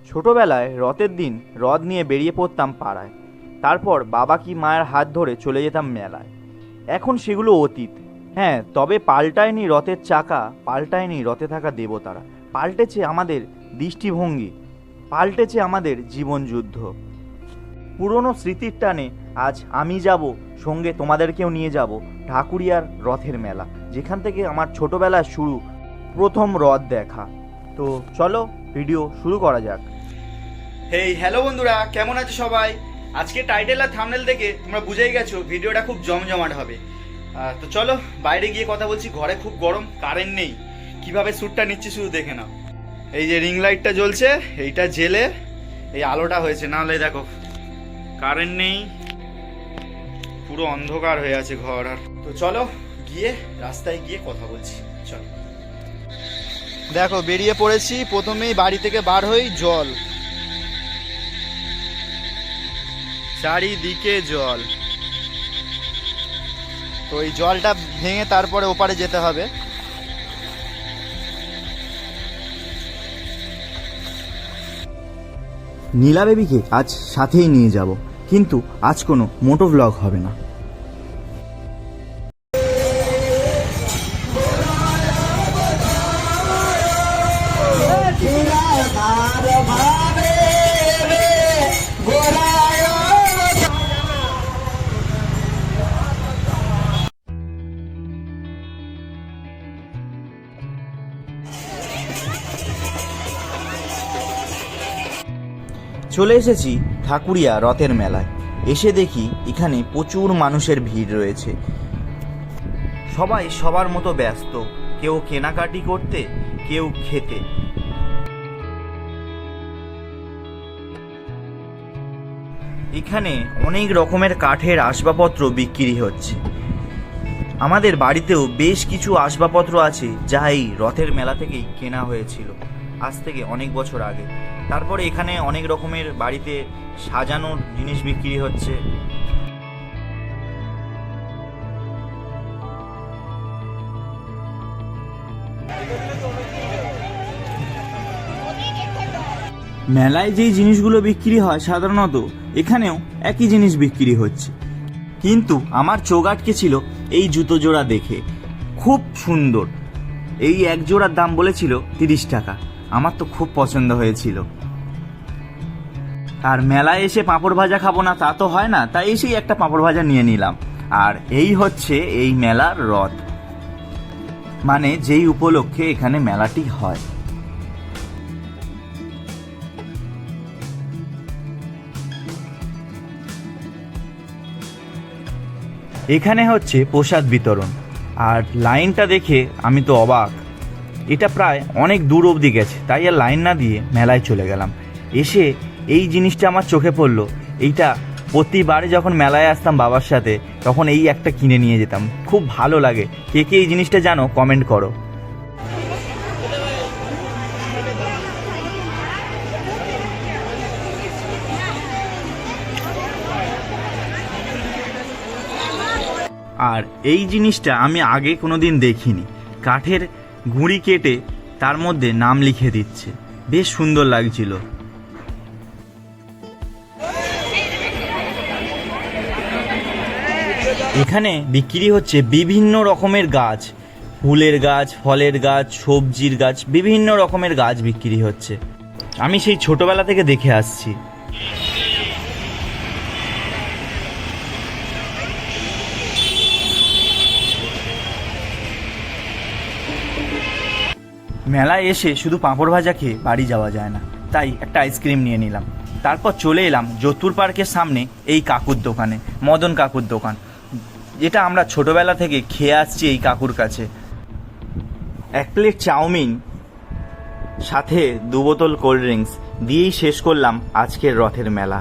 ছোটবেলায় রথের দিন রথ নিয়ে বেরিয়ে পড়তাম পাড়ায়, তারপর বাবা কি মায়ের হাত ধরে চলে যেতাম মেলায়। এখন সেগুলো অতীত। হ্যাঁ, তবে পাল্টায়নি রথের চাকা, পাল্টায়নি রথে থাকা দেবতারা, পাল্টেছে আমাদের দৃষ্টিভঙ্গি, পাল্টেছে আমাদের জীবনযুদ্ধ। পুরনো স্মৃতির টানে আজ আমি যাব, সঙ্গে তোমাদেরকেও নিয়ে যাব ঢাকুরিয়ার রথের মেলা, যেখান থেকে আমার ছোটবেলার শুরু, প্রথম রথ দেখা। তো চলো ভিডিও শুরু করা যাক। হ্যালো বন্ধুরা, কেমন আছো সবাই? আজকে টাইটেল আর থাম্বনেল দেখে তোমরা বুঝেই গেছো ভিডিওটা খুব জমজমাট হবে। তো চলো বাইরে গিয়ে কথা বলছি। ঘরে খুব গরম, কারেন্ট নেই, কিভাবে শ্যুটটা নিচ্ছি শুধু দেখে নাও। এই যে রিং লাইটটা জ্বলছে, এইটা জেলে এই আলোটা হয়েছে, না হলে দেখো কারেন্ট নেই, পুরো অন্ধকার হয়ে আছে ঘর। আর তো চলো গিয়ে রাস্তায় গিয়ে কথা বলছি। চলো, দেখো বেরিয়ে পড়েছি। প্রথমেই বাড়ি থেকে বার হই, জল, চারিদিকে জল। তো এই জলটা ভেঙে তারপরে ওপারে যেতে হবে। নীলা বেবিকে আজ সাথেই নিয়ে যাব, কিন্তু আজ কোনো মোটো ব্লগ হবে না। চলে এসেছি ঢাকুরিয়া রথের মেলায়। এসে দেখি এখানে প্রচুর মানুষের ভিড় রয়েছে। সবাই সবার মতো ব্যস্ত, কেউ কেনাকাটি করতে, কেউ খেতে। এখানে অনেক রকমের কাঠের আসবাবপত্র বিক্রি হচ্ছে। আমাদের বাড়িতেও বেশ কিছু আসবাবপত্র আছে, যা এই রথের মেলা থেকেই কেনা হয়েছিল, আজ থেকে অনেক বছর আগে। তারপরে এখানে অনেক রকমের বাড়িতে সাজানোর জিনিস বিক্রি হচ্ছে। মেলায় যেই জিনিসগুলো বিক্রি হয় সাধারণত এখানেও একই জিনিস বিক্রি হচ্ছে, কিন্তু আমার চোখ আটকে ছিল এই জুতো জোড়া দেখে। খুব সুন্দর। এই এক জোড়ার দাম বলেছিল 30 টাকা। আমার তো খুব পছন্দ হয়েছিল। আর মেলায় এসে পাঁপড় ভাজা খাবো না তা তো হয় না, তাই এসেই একটা পাঁপড় ভাজা নিয়ে নিলাম। আর এই হচ্ছে এই মেলার রথ, মানে যেই উপলক্ষে এখানে মেলাটি হয়। এখানে হচ্ছে প্রসাদ বিতরণ, আর লাইনটা দেখে আমি তো অবাক। এটা প্রায় অনেক দূর অবধি গেছে, তাই আর লাইন না দিয়ে মেলায় চলে গেলাম। এসে এই জিনিসটা আমার চোখে পড়লো। এইটা প্রতিবারে যখন মেলায় আসতাম বাবার সাথে, তখন এই একটা কিনে নিয়ে যেতাম। খুব ভালো লাগে। কে কে এই জিনিসটা জানো কমেন্ট করো। আর এই জিনিসটা আমি আগে কোনোদিন দেখিনি। কাঠের গুঁড়ি কেটে তার মধ্যে নাম লিখে দিচ্ছে, বেশ সুন্দর লাগছিল। এখানে বিক্রি হচ্ছে বিভিন্ন রকমের গাছ, ফুলের গাছ, ফলের গাছ, সবজির গাছ, বিভিন্ন রকমের গাছ বিক্রি হচ্ছে। আমি সেই ছোটবেলা থেকে দেখে আসছি। মেলায় এসে শুধু পাঁপড় ভাজা খেয়ে বাড়ি যাওয়া যায় না, তাই একটা আইসক্রিম নিয়ে নিলাম। তারপর চলে এলাম যতুর পার্কের সামনে এই কাকুর দোকানে, মদন কাকুর দোকান, যেটা আমরা ছোটবেলা থেকে খেয়ে আসছি এই কাকুর কাছে। 1 প্লেট চাউমিন সাথে 2 বোতল কোল্ড ড্রিঙ্কস দিয়েই শেষ করলাম আজকের রথের মেলা।